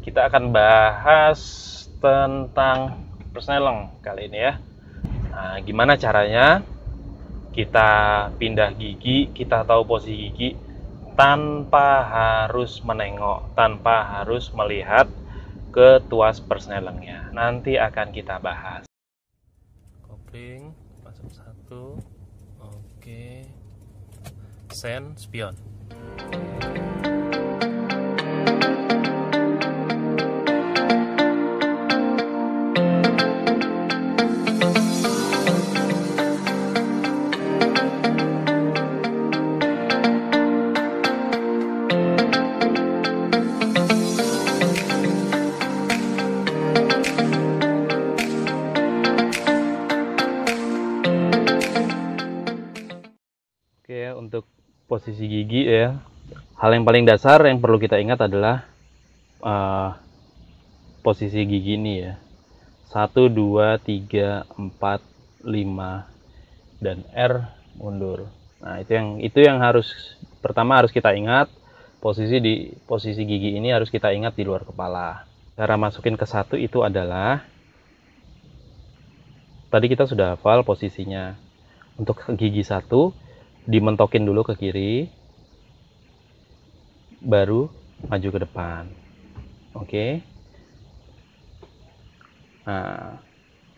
Kita akan bahas tentang persneleng kali ini ya. Nah, gimana caranya kita pindah gigi, kita tahu posisi gigi tanpa harus menengok, tanpa harus melihat ke tuas persnelengnya. Nanti akan kita bahas. Kopling, masuk satu. Oke. Sen, spion. Oke, untuk posisi gigi ya, hal yang paling dasar yang perlu kita ingat adalah posisi gigi ini ya. 1, 2, 3, 4, 5, dan R mundur. Nah, itu yang pertama harus kita ingat. Posisi gigi ini harus kita ingat di luar kepala. Cara masukin ke 1 itu adalah, tadi kita sudah hafal posisinya. Untuk gigi 1 dimentokin dulu ke kiri, baru maju ke depan. Oke. Nah,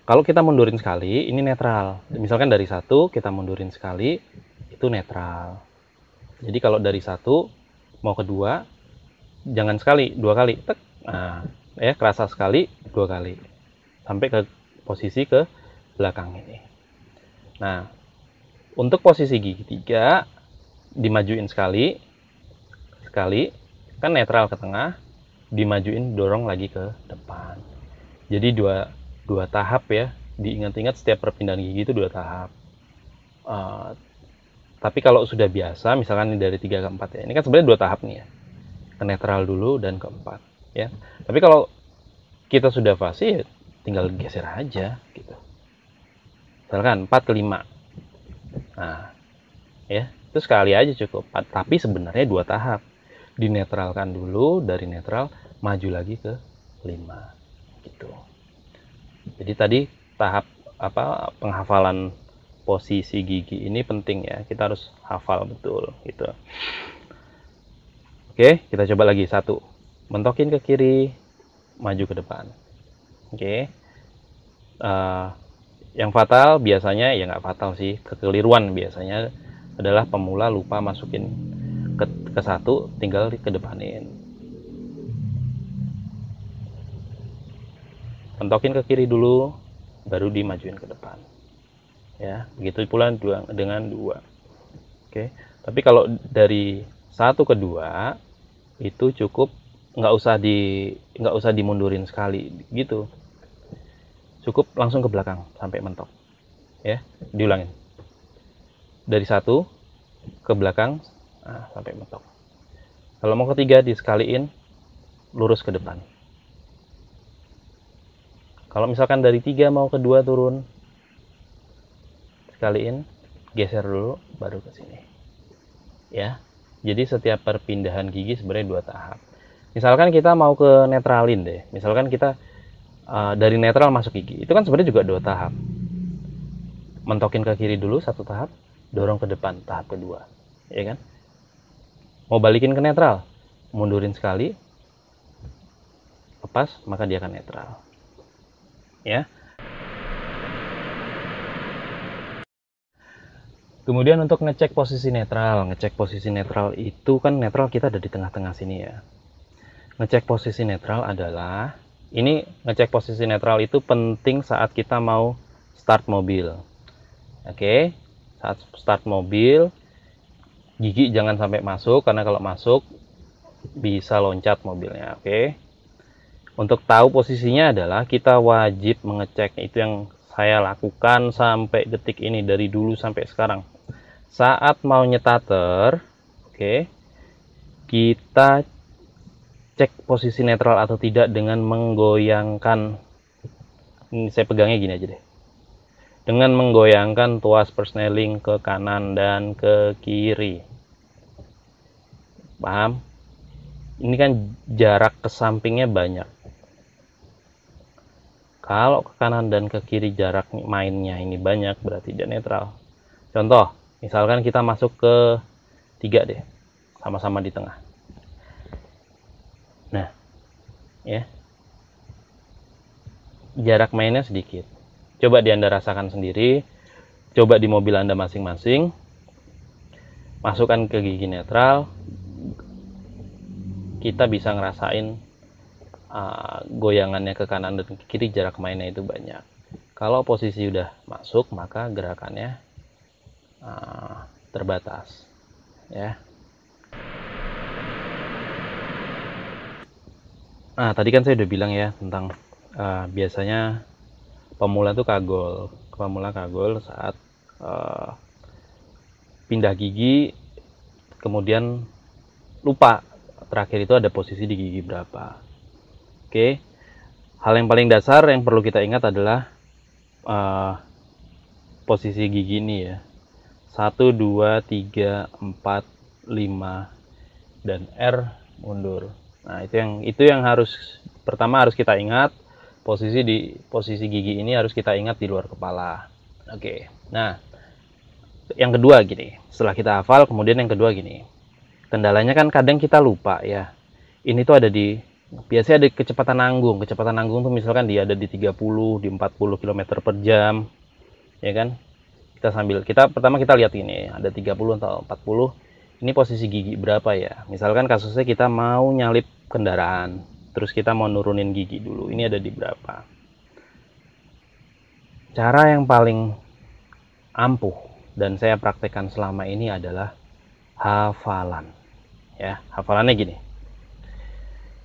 kalau kita mundurin sekali, ini netral. Misalkan dari 1 kita mundurin sekali, itu netral. Jadi kalau dari 1 mau ke 2, jangan sekali, 2 kali. Tek. Nah, ya kerasa sekali, 2 kali. Sampai ke posisi ke belakang ini. Nah, untuk posisi gigi 3 dimajuin sekali, kan netral ke tengah, dimajuin, dorong lagi ke depan. Jadi dua tahap ya. Diingat-ingat setiap perpindahan gigi itu 2 tahap. Tapi kalau sudah biasa, misalkan dari 3 ke 4 ya, ini kan sebenarnya 2 tahap nih ya. Ke netral dulu dan ke 4 ya. Tapi kalau kita sudah fasih, ya tinggal geser aja gitu. Misalkan 4 ke 5. Nah, ya, itu sekali aja cukup. Tapi sebenarnya 2 tahap. Dinetralkan dulu, dari netral maju lagi ke 5 gitu. Jadi tadi tahap penghafalan posisi gigi ini penting ya. Kita harus hafal betul gitu. Oke, kita coba lagi. 1, mentokin ke kiri, maju ke depan. Oke. Yang fatal biasanya, ya nggak fatal sih, kekeliruan biasanya adalah pemula lupa masukin ke 1, tinggal kedepanin. Pentokin ke kiri dulu, baru dimajuin ke depan. Ya, begitu pula dengan 2. Oke. Tapi kalau dari 1 ke 2 itu cukup, nggak usah dimundurin sekali gitu. Cukup langsung ke belakang sampai mentok. Ya, diulangin. Dari 1 ke belakang, nah, sampai mentok. Kalau mau ke 3 disekaliin, lurus ke depan. Kalau misalkan dari 3 mau ke 2 turun, sekaliin, geser dulu, baru ke sini. Ya, jadi setiap perpindahan gigi sebenarnya 2 tahap. Misalkan kita mau ke netralin deh. Misalkan kita dari netral masuk gigi, itu kan sebenarnya juga 2 tahap. Mentokin ke kiri dulu 1 tahap, dorong ke depan tahap kedua, ya kan? Mau balikin ke netral, mundurin sekali, lepas, maka dia akan netral. Ya. Kemudian untuk ngecek posisi netral, itu kan netral kita ada di tengah-tengah sini ya. Ngecek posisi netral adalah, ini ngecek posisi netral itu penting saat kita mau start mobil. Oke, saat start mobil, gigi jangan sampai masuk, karena kalau masuk bisa loncat mobilnya. Oke. Untuk tahu posisinya adalah kita wajib mengecek, itu yang saya lakukan sampai detik ini, dari dulu sampai sekarang. Saat mau nyetater, oke, kita cek posisi netral atau tidak dengan menggoyangkan, ini saya pegangnya gini aja deh, dengan menggoyangkan tuas persneling ke kanan dan ke kiri. Paham? Ini kan jarak ke sampingnya banyak. Kalau ke kanan dan ke kiri jarak mainnya ini banyak, berarti dia netral. Contoh, misalkan kita masuk ke 3 deh, sama-sama di tengah. Nah, ya, jarak mainnya sedikit. Coba Anda rasakan sendiri, coba di mobil Anda masing-masing, masukkan ke gigi netral, kita bisa ngerasain goyangannya ke kanan dan ke kiri, jarak mainnya itu banyak. Kalau posisi udah masuk, maka gerakannya terbatas, ya. Nah, tadi kan saya udah bilang ya tentang biasanya pemula kagol saat pindah gigi, kemudian lupa terakhir itu ada posisi di gigi berapa. Oke, hal yang paling dasar yang perlu kita ingat adalah posisi gigi ini ya, 1, 2, 3, 4, 5, dan R mundur. Nah, itu yang pertama harus kita ingat. Posisi gigi ini harus kita ingat di luar kepala. Oke. Nah, yang kedua gini, setelah kita hafal, kemudian yang kedua gini. Kendalanya kan kadang kita lupa ya. Ini tuh biasanya ada kecepatan nanggung. Kecepatan nanggung tuh misalkan dia ada di 30, di 40 km per jam. Ya kan? Pertama kita lihat ini, ada 30 atau 40. Ini posisi gigi berapa ya? Misalkan kasusnya kita mau nyalip kendaraan, terus kita mau nurunin gigi dulu. Ini ada di berapa? Cara yang paling ampuh dan saya praktekkan selama ini adalah hafalan. Ya, hafalannya gini.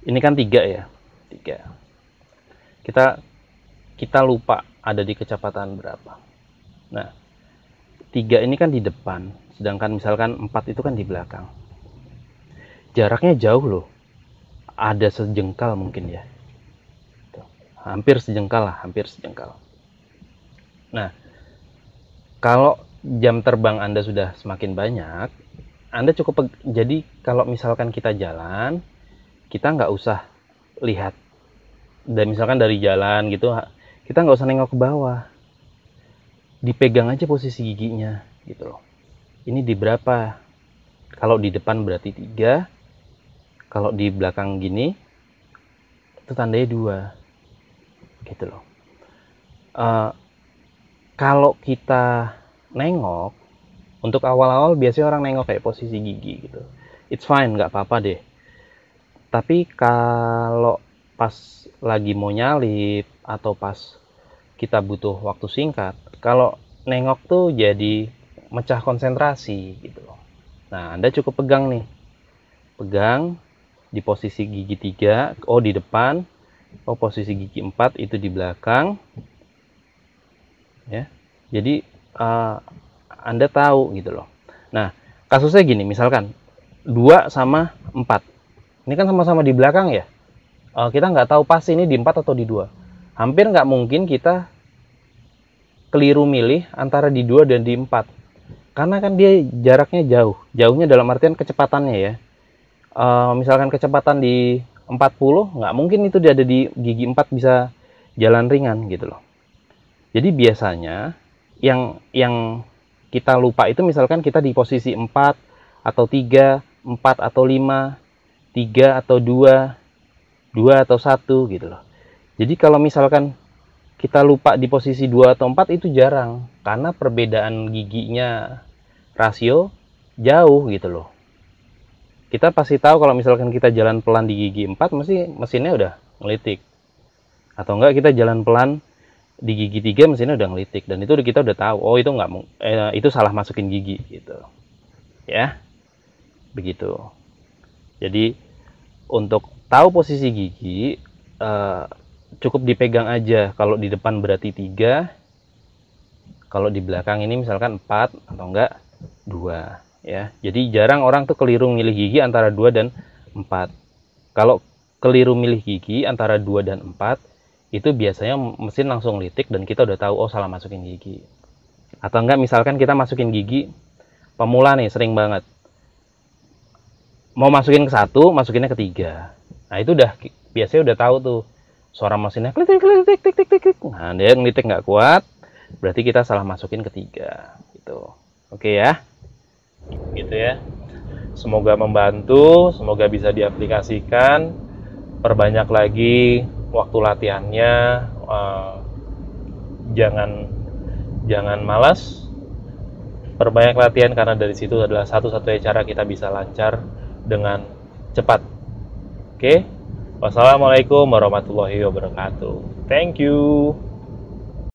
Ini kan 3 ya. 3. Kita lupa ada di kecepatan berapa. Nah, 3 ini kan di depan, sedangkan misalkan 4 itu kan di belakang. Jaraknya jauh loh. Ada sejengkal mungkin ya. Hampir sejengkal lah, hampir sejengkal. Nah, kalau jam terbang Anda sudah semakin banyak, Anda jadi kalau misalkan kita jalan, kita nggak usah lihat. Dan misalkan dari jalan gitu, kita nggak usah nengok ke bawah. Dipegang aja posisi giginya gitu loh. Ini di berapa? Kalau di depan berarti 3. Kalau di belakang gini itu tandanya 2. Gitu loh. Kalau kita nengok, untuk awal-awal biasanya orang nengok kayak posisi gigi gitu. It's fine, nggak apa-apa deh. Tapi kalau pas lagi mau nyalip atau pas kita butuh waktu singkat, kalau nengok tuh jadi mecah konsentrasi gitu loh. Nah, Anda cukup pegang nih. Pegang di posisi gigi 3, di depan. Posisi gigi 4 itu di belakang. Ya. Jadi Anda tahu gitu loh. Nah, kasusnya gini, misalkan 2 sama 4. Ini kan sama-sama di belakang ya. Kita nggak tahu pas ini di 4 atau di 2. Hampir nggak mungkin kita keliru milih antara di 2 dan di 4. Karena kan dia jaraknya jauh. Jauhnya dalam artian kecepatannya ya. Misalkan kecepatan di 40, nggak mungkin itu dia ada di gigi 4 bisa jalan ringan gitu loh. Jadi biasanya yang kita lupa itu misalkan kita di posisi 4 atau 3, 4 atau 5, 3 atau 2, 2 atau 1 gitu loh. Jadi kalau misalkan kita lupa di posisi 2 atau 4 itu jarang. Karena perbedaan giginya rasio jauh gitu loh. Kita pasti tahu kalau misalkan kita jalan pelan di gigi 4, mesti mesinnya udah ngelitik. Atau enggak kita jalan pelan di gigi 3, mesinnya udah ngelitik. Dan itu kita udah tahu, itu salah masukin gigi gitu. Ya, begitu. Jadi untuk tahu posisi gigi, cukup dipegang aja. Kalau di depan berarti 3, kalau di belakang ini misalkan 4 atau enggak 2 ya. Jadi jarang orang tuh keliru milih gigi antara 2 dan 4. Kalau keliru milih gigi antara 2 dan 4, itu biasanya mesin langsung litik dan kita udah tahu salah masukin gigi. Atau enggak misalkan kita masukin gigi pemula nih, sering banget mau masukin ke satu, masukinnya ke tiga. Nah itu udah biasanya udah tahu tuh suara mesinnya klik klik klik klik klik klik. Nah dia ngelitik nggak kuat, berarti kita salah masukin ke tiga. Gitu. Oke ya, gitu ya. Semoga membantu, semoga bisa diaplikasikan. Perbanyak lagi waktu latihannya. Jangan malas. Perbanyak latihan karena dari situ adalah satu-satunya cara kita bisa lancar dengan cepat. Oke? Wassalamualaikum warahmatullahi wabarakatuh. Thank you.